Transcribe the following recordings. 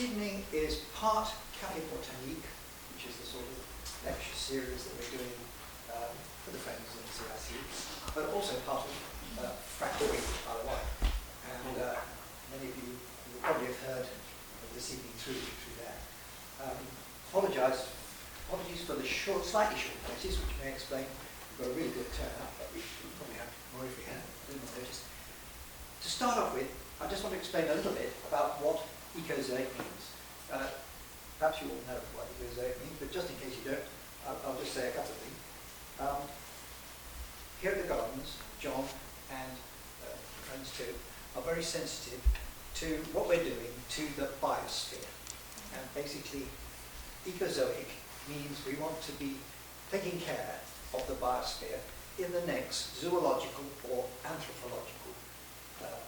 evening is part Café Botanique, which is the sort of lecture series that we're doing for the friends in the CIC, but also part of Frack by the Wight. And many of you will probably have heard this evening through there. Apologies for the slightly short notice, which may explain we've got a really good turnout, but we should probably have more if we had a little more notice. To start off with, I just want to explain a little bit about what Ecozoic means. Perhaps you all know what Ecozoic means, but just in case you don't, I'll just say a couple of things. Here at the Gardens, John and friends too are very sensitive to what we're doing to the biosphere. And basically, Ecozoic means we want to be taking care of the biosphere in the next zoological or anthropological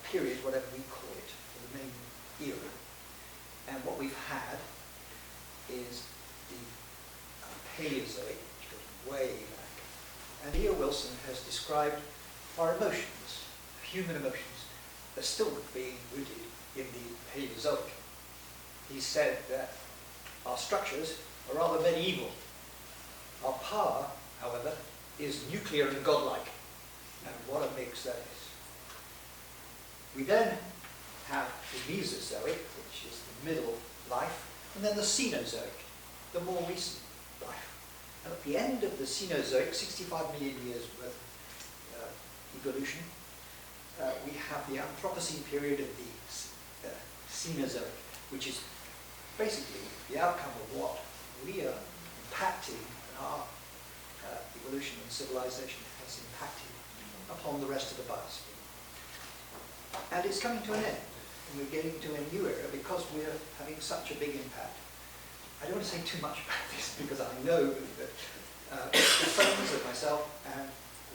period, whatever we call it, for the main era. And what we've had is the Paleozoic, which goes way back. And E.O. Wilson has described our emotions, human emotions, as still being rooted in the Paleozoic. He said that our structures are rather medieval. Our power, however, is nuclear and godlike. And what a mix that is. We then have the Mesozoic, which is the middle life, and then the Cenozoic, the more recent life. And at the end of the Cenozoic, 65 million years worth of evolution, we have the Anthropocene period of the Cenozoic, which is basically the outcome of what we are impacting, and our evolution and civilization has impacted upon the rest of the biosphere. And it's coming to an end, and we're getting to a new era because we're having such a big impact. I don't want to say too much about this because I know that the friends and myself, and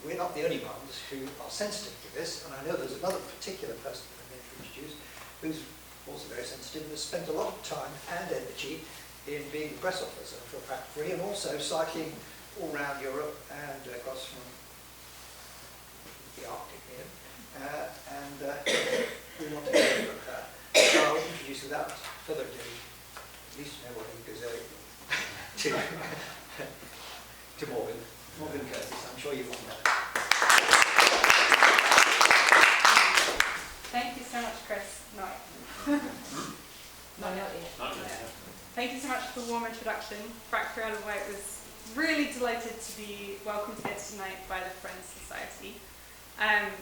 we're not the only ones who are sensitive to this, and I know there's another particular person that I'm going to introduce who's also very sensitive and has spent a lot of time and energy in being the press officer for Frack and also cycling all around Europe and across from the Arctic here. We want to hear from her. So I'll introduce without further ado, at least you know what Ecozoic to Morgan Curtis. I'm sure you want that. Thank you so much, Chris. Not yet. Thank you so much for the warm introduction. Frack by the Wight was really delighted to be welcomed here tonight by the Friends Society.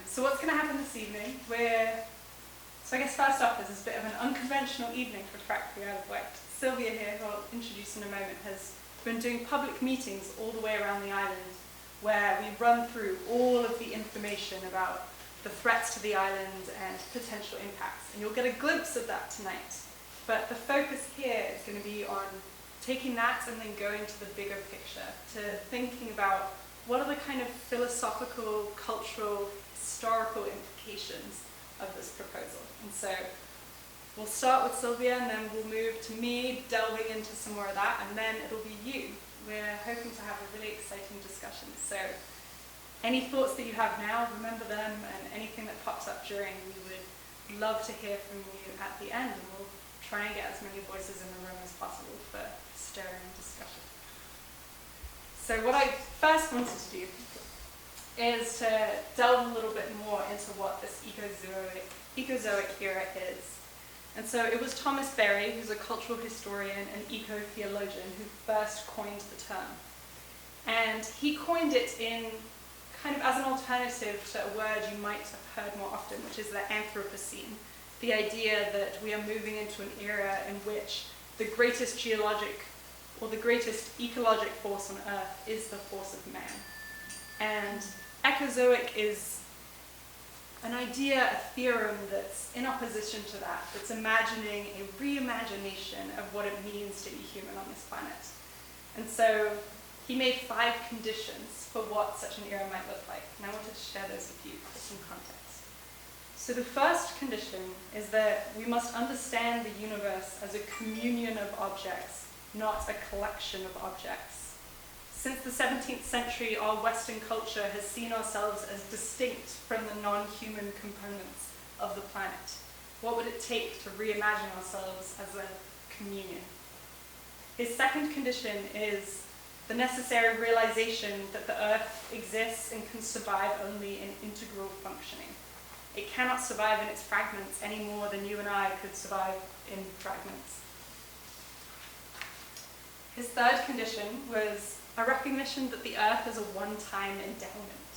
So what's going to happen this evening? So I guess first off, this is a bit of an unconventional evening for Frack by the Wight. Sylvia here, who I'll introduce in a moment, has been doing public meetings all the way around the island where we run through all of the information about the threats to the island and potential impacts. And you'll get a glimpse of that tonight. But the focus here is going to be on taking that and then going to the bigger picture, to thinking about what are the kind of philosophical, cultural, historical implications of this proposal. And so we'll start with Sylvia and then we'll move to me delving into some more of that, and then it'll be you. We're hoping to have a really exciting discussion. So any thoughts that you have now, remember them, and anything that pops up during, we would love to hear from you at the end, and we'll try and get as many voices in the room as possible for stirring discussion. So what I first wanted to do is to delve a little bit more into what this Ecozoic era is. And so it was Thomas Berry, who's a cultural historian and eco-theologian, who first coined the term. And he coined it in kind of as an alternative to a word you might have heard more often, which is the Anthropocene. The idea that we are moving into an era in which the greatest geologic or the greatest ecologic force on Earth is the force of man. And Ecozoic is an idea, a theorem that's in opposition to that, that's imagining a reimagination of what it means to be human on this planet. And so he made 5 conditions for what such an era might look like, and I wanted to share those with you for some context. So the first condition is that we must understand the universe as a communion of objects, not a collection of objects. Since the 17th century, our Western culture has seen ourselves as distinct from the non-human components of the planet. What would it take to reimagine ourselves as a communion. His second condition is the necessary realization that the Earth exists and can survive only in integral functioning. It cannot survive in its fragments any more than you and I could survive in fragments. His third condition was a recognition that the Earth is a one-time endowment.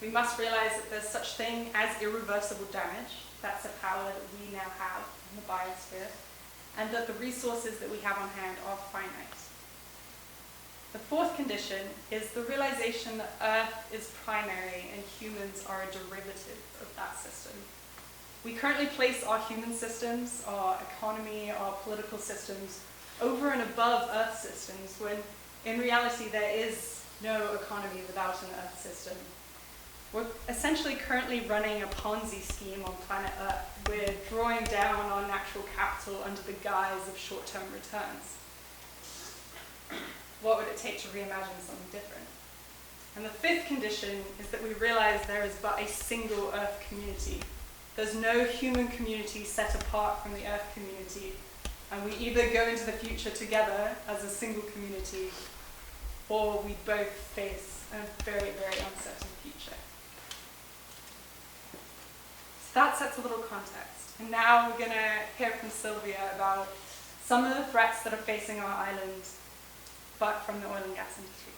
We must realize that there's such thing as irreversible damage. That's a power that we now have in the biosphere, and that the resources that we have on hand are finite. The fourth condition is the realization that Earth is primary and humans are a derivative of that system. We currently place our human systems, our economy, our political systems over and above Earth systems, when in reality there is no economy without an Earth system. We're essentially currently running a Ponzi scheme on planet Earth. We're drawing down on natural capital under the guise of short-term returns. What would it take to reimagine something different? And the fifth condition is that we realize there is but a single Earth community. There's no human community set apart from the Earth community, and we either go into the future together as a single community, or we both face a very, very uncertain future. So that sets a little context. And now we're going to hear from Sylvia about some of the threats that are facing our island, but from the oil and gas industry.